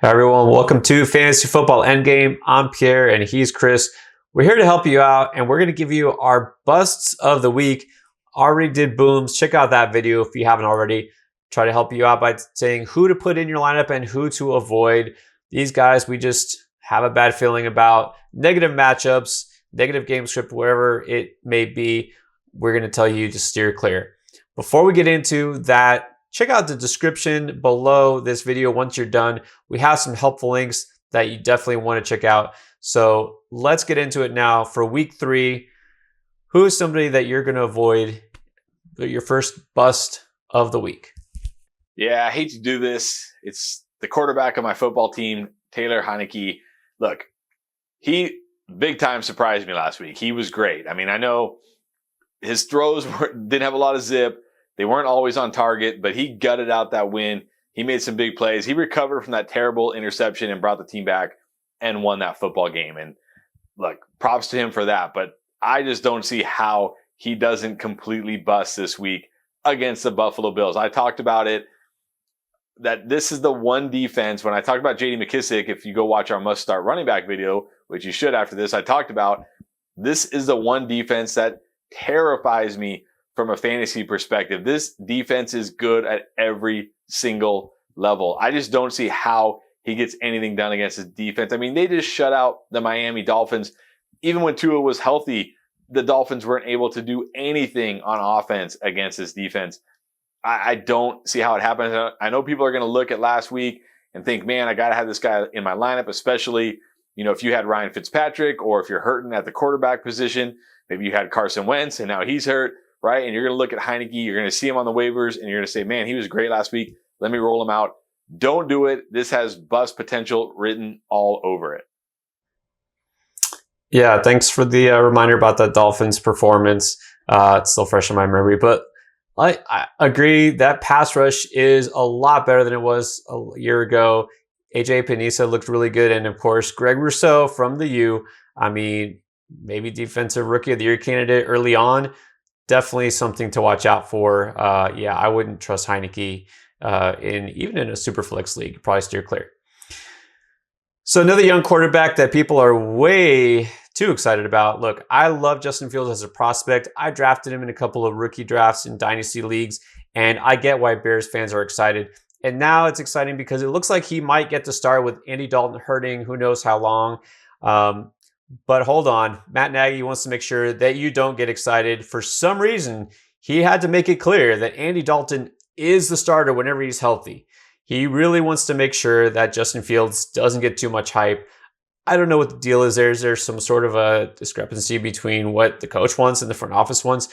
Hi everyone, welcome to Fantasy Football Endgame. I'm Pierre and he's Chris. We're here to help you out and we're going to give you our busts of the week. Already did booms. Check out that video if you haven't already. Try to help you out by saying who to put in your lineup and who to avoid. These guys we just have a bad feeling about. Negative matchups, negative game script, wherever it may be, we're going to tell you to steer clear. Before we get into that, check out the description below this video. Once you're done, we have some helpful links that you definitely want to check out. So let's get into it now. For week 3, who is somebody that you're going to avoid, your first bust of the week? Yeah, I hate to do this. It's the quarterback of my football team, Taylor Heinicke. Look, he big time surprised me last week. He was great. I mean, I know his throws didn't have a lot of zip. They weren't always on target, but he gutted out that win. He made some big plays. He recovered from that terrible interception and brought the team back and won that football game. And look, props to him for that. But I just don't see how he doesn't completely bust this week against the Buffalo Bills. I talked about it, that this is the one defense. When I talked about J.D. McKissick, if you go watch our must start running back video, which you should after this, I talked about this is the one defense that terrifies me from a fantasy perspective. This defense is good at every single level. I just don't see how he gets anything done against his defense. I mean, they just shut out the Miami Dolphins. Even when Tua was healthy, the Dolphins weren't able to do anything on offense against this defense. I don't see how it happens. I know people are going to look at last week and think, man, I got to have this guy in my lineup, especially, if you had Ryan Fitzpatrick or if you're hurting at the quarterback position. Maybe you had Carson Wentz and now he's hurt. Right? And you're going to look at Heinicke, you're going to see him on the waivers, and you're going to say, man, he was great last week. Let me roll him out. Don't do it. This has bust potential written all over it. Yeah, thanks for the reminder about that Dolphins performance. It's still fresh in my memory, but I agree that pass rush is a lot better than it was a year ago. AJ Panisa looked really good, and of course, Greg Rousseau from the U. I mean, maybe defensive rookie of the year candidate early on. Definitely something to watch out for. Yeah, I wouldn't trust Heinicke even in a super flex league. Probably steer clear. So another young quarterback that people are way too excited about. Look, I love Justin Fields as a prospect. I drafted him in a couple of rookie drafts in dynasty leagues, and I get why Bears fans are excited. And now it's exciting because it looks like he might get to start with Andy Dalton hurting. Who knows how long? But hold on, Matt Nagy wants to make sure that you don't get excited. For some reason, he had to make it clear that Andy Dalton is the starter whenever he's healthy. He really wants to make sure that Justin Fields doesn't get too much hype. I don't know what the deal is there. Is there some sort of a discrepancy between what the coach wants and the front office wants?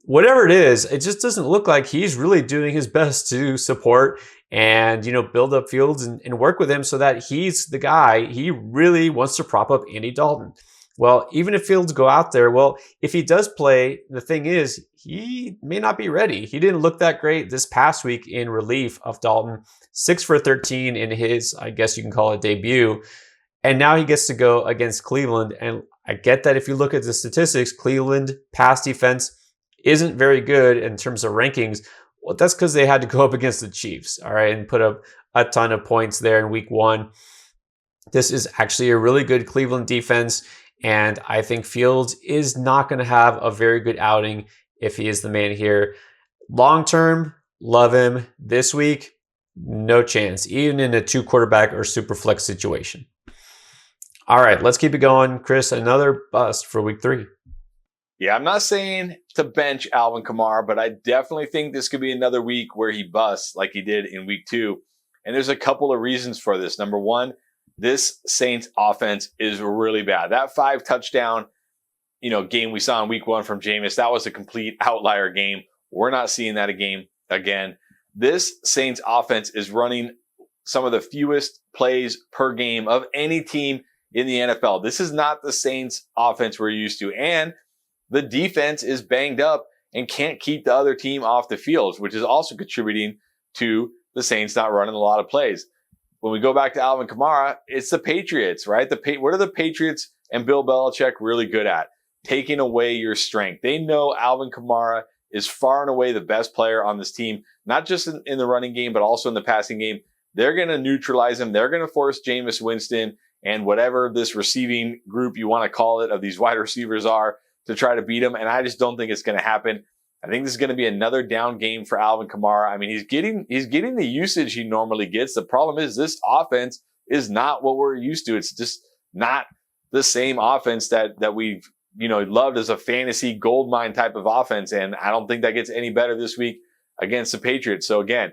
Whatever it is, it just doesn't look like he's really doing his best to support and, build up Fields and work with him so that he's the guy. He really wants to prop up Andy Dalton. Well, even if Fields go out there, if he does play, the thing is, he may not be ready. He didn't look that great this past week in relief of Dalton. 6 for 13 in his, I guess you can call it, debut. And now he gets to go against Cleveland. And I get that if you look at the statistics, Cleveland pass defense isn't very good in terms of rankings. Well, that's because they had to go up against the Chiefs, all right, and put up a ton of points there in week 1. This is actually a really good Cleveland defense, and I think Fields is not going to have a very good outing if he is the man here. Long term, love him. This week, no chance, even in a 2-quarterback or super flex situation. All right, let's keep it going. Chris, another bust for week 3. Yeah, I'm not saying to bench Alvin Kamara, but I definitely think this could be another week where he busts like he did in week 2. And there's a couple of reasons for this. Number one, this Saints offense is really bad. That 5-touchdown, game we saw in week 1 from Jameis, that was a complete outlier game. We're not seeing that again. This Saints offense is running some of the fewest plays per game of any team in the NFL. This is not the Saints offense we're used to. And the defense is banged up and can't keep the other team off the field, which is also contributing to the Saints not running a lot of plays. When we go back to Alvin Kamara, it's the Patriots, right? What are the Patriots and Bill Belichick really good at? Taking away your strength. They know Alvin Kamara is far and away the best player on this team, not just in the running game, but also in the passing game. they're going to neutralize him. They're going to force Jameis Winston and whatever this receiving group you want to call it of these wide receivers are to try to beat him. And I just don't think it's going to happen. I think this is going to be another down game for Alvin Kamara. I mean, he's getting the usage he normally gets. The problem is this offense is not what we're used to. It's just not the same offense that we've, loved as a fantasy goldmine type of offense. And I don't think that gets any better this week against the Patriots. So again,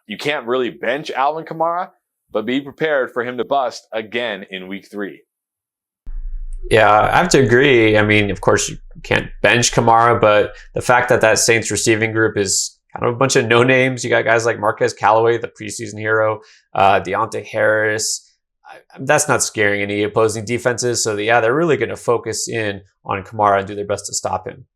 you can't really bench Alvin Kamara, but be prepared for him to bust again in week 3. Yeah, I have to agree. I mean, of course, you can't bench Kamara, but the fact that Saints receiving group is kind of a bunch of no names. You got guys like Marquez Callaway, the preseason hero, Deontay Harris. That's not scaring any opposing defenses. So, they're really going to focus in on Kamara and do their best to stop him.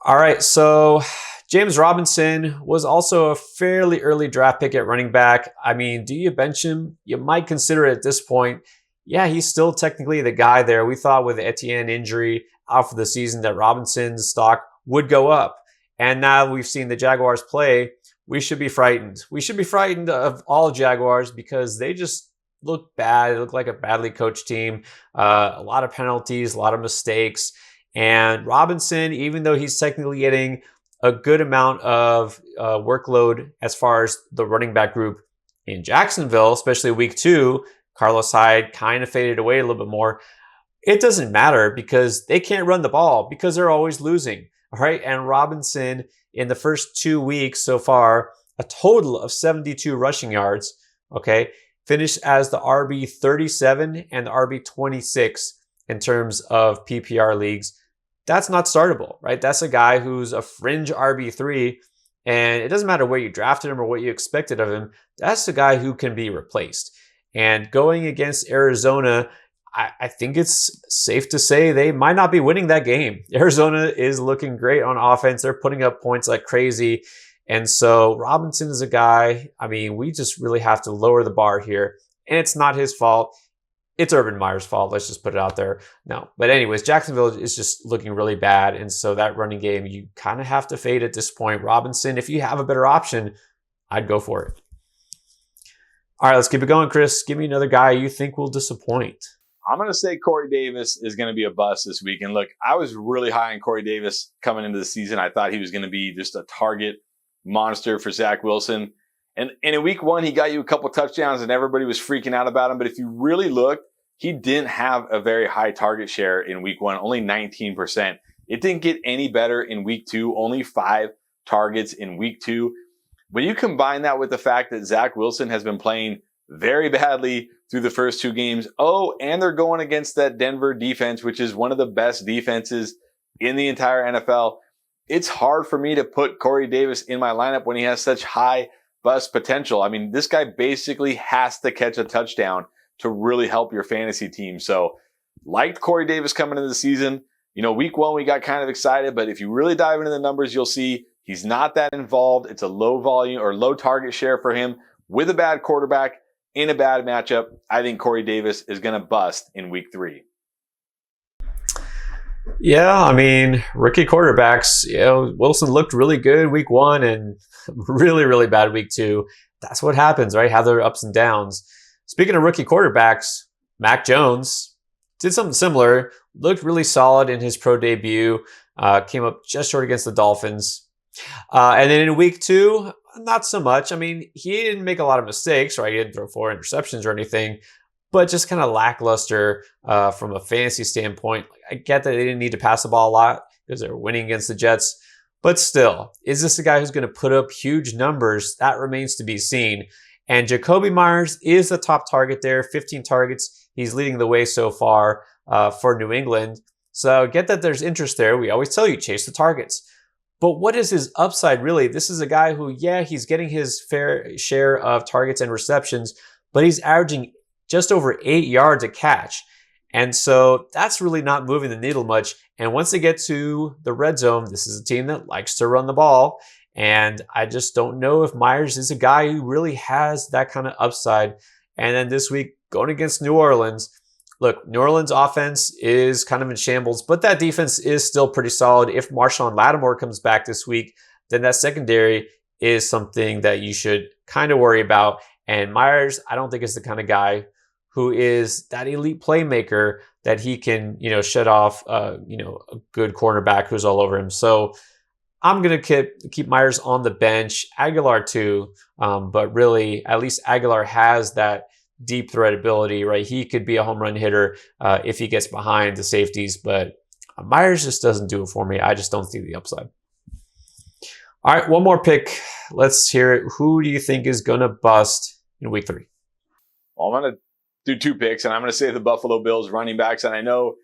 All right, so James Robinson was also a fairly early draft pick at running back. I mean, do you bench him? You might consider it at this point. Yeah, he's still technically the guy there. We thought with the Etienne injury out for the season that Robinson's stock would go up. And now we've seen the Jaguars play. We should be frightened. We should be frightened of all Jaguars because they just look bad. They look like a badly coached team. A lot of penalties, a lot of mistakes. And Robinson, even though he's technically getting a good amount of workload as far as the running back group in Jacksonville, especially week 2, Carlos Hyde kind of faded away a little bit more. It doesn't matter because they can't run the ball because they're always losing. All right. And Robinson in the first 2 weeks so far, a total of 72 rushing yards. Okay. Finished as the RB 37 and the RB 26 in terms of PPR leagues. That's not startable, right? That's a guy who's a fringe RB3. And it doesn't matter where you drafted him or what you expected of him. That's a guy who can be replaced. And going against Arizona, I think it's safe to say they might not be winning that game. Arizona is looking great on offense. They're putting up points like crazy. And so Robinson is a guy, I mean, we just really have to lower the bar here. And it's not his fault. It's Urban Meyer's fault. Let's just put it out there. No. But anyways, Jacksonville is just looking really bad. And so that running game, you kind of have to fade at this point. Robinson, if you have a better option, I'd go for it. All right, let's keep it going, Chris. Give me another guy you think will disappoint. I'm going to say Corey Davis is going to be a bust this week. And look, I was really high on Corey Davis coming into the season. I thought he was going to be just a target monster for Zach Wilson. And in week 1, he got you a couple touchdowns and everybody was freaking out about him. But if you really look, he didn't have a very high target share in week 1, only 19%. It didn't get any better in week 2, only 5 targets in week 2. When you combine that with the fact that Zach Wilson has been playing very badly through the first 2 games, and they're going against that Denver defense, which is one of the best defenses in the entire NFL, it's hard for me to put Corey Davis in my lineup when he has such high bust potential. I mean, this guy basically has to catch a touchdown to really help your fantasy team. So, liked Corey Davis coming into the season. Week 1, we got kind of excited, but if you really dive into the numbers, you'll see he's not that involved. It's a low volume or low target share for him with a bad quarterback in a bad matchup. I think Corey Davis is going to bust in week 3. Yeah, I mean, rookie quarterbacks, Wilson looked really good week 1 and really, really bad week 2. That's what happens, right? Have their ups and downs. Speaking of rookie quarterbacks, Mac Jones did something similar, looked really solid in his pro debut, came up just short against the Dolphins. And then in week 2, not so much. I mean, he didn't make a lot of mistakes, right? He didn't throw 4 interceptions or anything, but just kind of lackluster from a fantasy standpoint. I get that they didn't need to pass the ball a lot because they were winning against the Jets, but still, is this a guy who's going to put up huge numbers? That remains to be seen. And Jakobi Meyers is the top target there, 15 targets. He's leading the way so far for New England. So get that there's interest there. We always tell you, chase the targets. But what is his upside really? This is a guy who, he's getting his fair share of targets and receptions, but he's averaging just over 8 yards a catch. And so that's really not moving the needle much. And once they get to the red zone, this is a team that likes to run the ball. And I just don't know if Meyers is a guy who really has that kind of upside. And then this week, going against New Orleans, look, New Orleans offense is kind of in shambles, but that defense is still pretty solid. If Marshawn Lattimore comes back this week, then that secondary is something that you should kind of worry about. And Meyers, I don't think is the kind of guy who is that elite playmaker that he can, shut off, a good cornerback who's all over him. So I'm going to keep Meyers on the bench, Aguilar too. But really, at least Aguilar has that deep threat ability, right? He could be a home run hitter if he gets behind the safeties, but Meyers just doesn't do it for me. I just don't see the upside. All right, one more pick. Let's hear it. Who do you think is going to bust in week 3? Well, I'm going to do 2 picks, and I'm going to say the Buffalo Bills running backs. And I know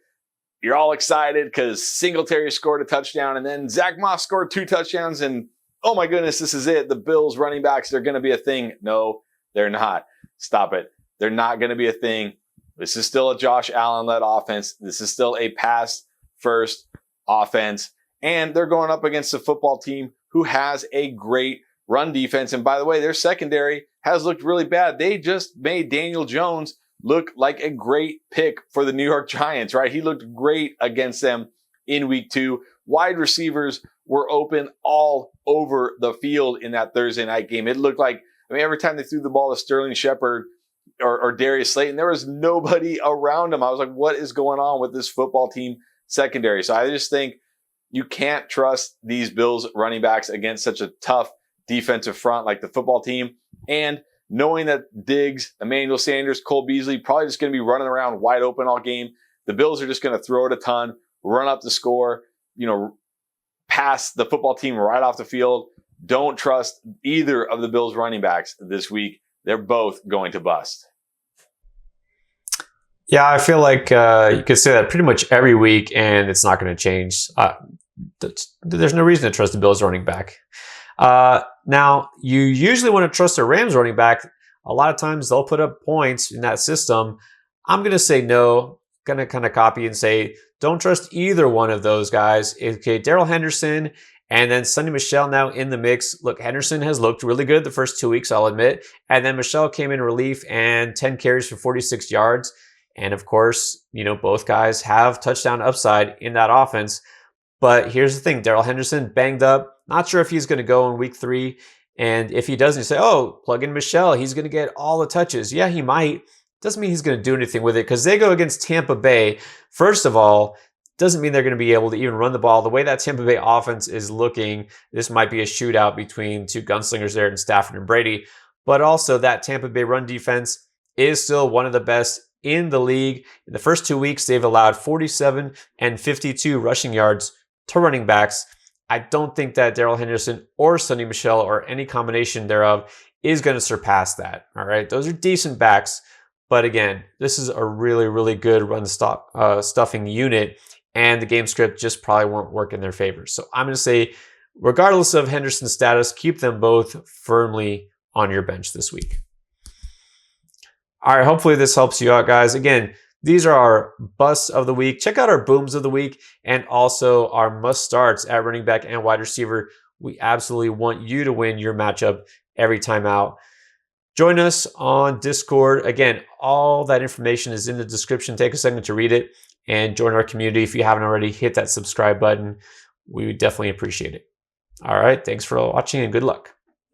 you're all excited because Singletary scored a touchdown, and then Zack scored 2 touchdowns, and oh my goodness, this is it. The Bills running backs, they're going to be a thing. No, they're not. Stop it. They're not going to be a thing. This is still a Josh Allen-led offense. This is still a pass-first offense. And they're going up against a football team who has a great run defense. And by the way, their secondary has looked really bad. They just made Daniel Jones look like a great pick for the New York Giants, right? He looked great against them in week 2. Wide receivers were open all over the field in that Thursday night game. It looked like, every time they threw the ball to Sterling Shepard or Darius Slayton, there was nobody around him. I was like, what is going on with this football team secondary? So I just think you can't trust these Bills running backs against such a tough defensive front like the football team. And knowing that Diggs, Emmanuel Sanders, Cole Beasley probably just going to be running around wide open all game, the Bills are just going to throw it a ton, run up the score, pass the football team right off the field. Don't trust either of the Bills running backs this week. They're both going to bust. Yeah, I feel like you could say that pretty much every week, and it's not going to change. There's no reason to trust the Bills running back. Now, you usually want to trust the Rams running back. A lot of times they'll put up points in that system. I'm going to say no. Going to kind of copy and say don't trust either one of those guys. Okay, Darrell Henderson and then Sony Michel now in the mix. Look, Henderson has looked really good the first 2 weeks, I'll admit. And then Michel came in relief and 10 carries for 46 yards. And of course, both guys have touchdown upside in that offense. But here's the thing, Darrell Henderson banged up. Not sure if he's going to go in week 3. And if he doesn't, you say, oh, plug in Michel. He's going to get all the touches. Yeah, he might. Doesn't mean he's going to do anything with it because they go against Tampa Bay. First of all, doesn't mean they're going to be able to even run the ball. The way that Tampa Bay offense is looking, this might be a shootout between 2 gunslingers there in Stafford and Brady. But also that Tampa Bay run defense is still one of the best in the league. In the first 2 weeks, they've allowed 47 and 52 rushing yards to running backs. I don't think that Darrell Henderson or Sony Michel or any combination thereof is going to surpass that. All right. Those are decent backs. But again, this is a really, really good run stuffing unit. And the game script just probably won't work in their favor. So I'm going to say, regardless of Henderson's status, keep them both firmly on your bench this week. All right. Hopefully this helps you out, guys. Again, these are our busts of the week. Check out our booms of the week and also our must starts at running back and wide receiver. We absolutely want you to win your matchup every time out. Join us on Discord. Again, all that information is in the description. Take a second to read it and join our community. If you haven't already, hit that subscribe button. We would definitely appreciate it. All right. Thanks for watching and good luck.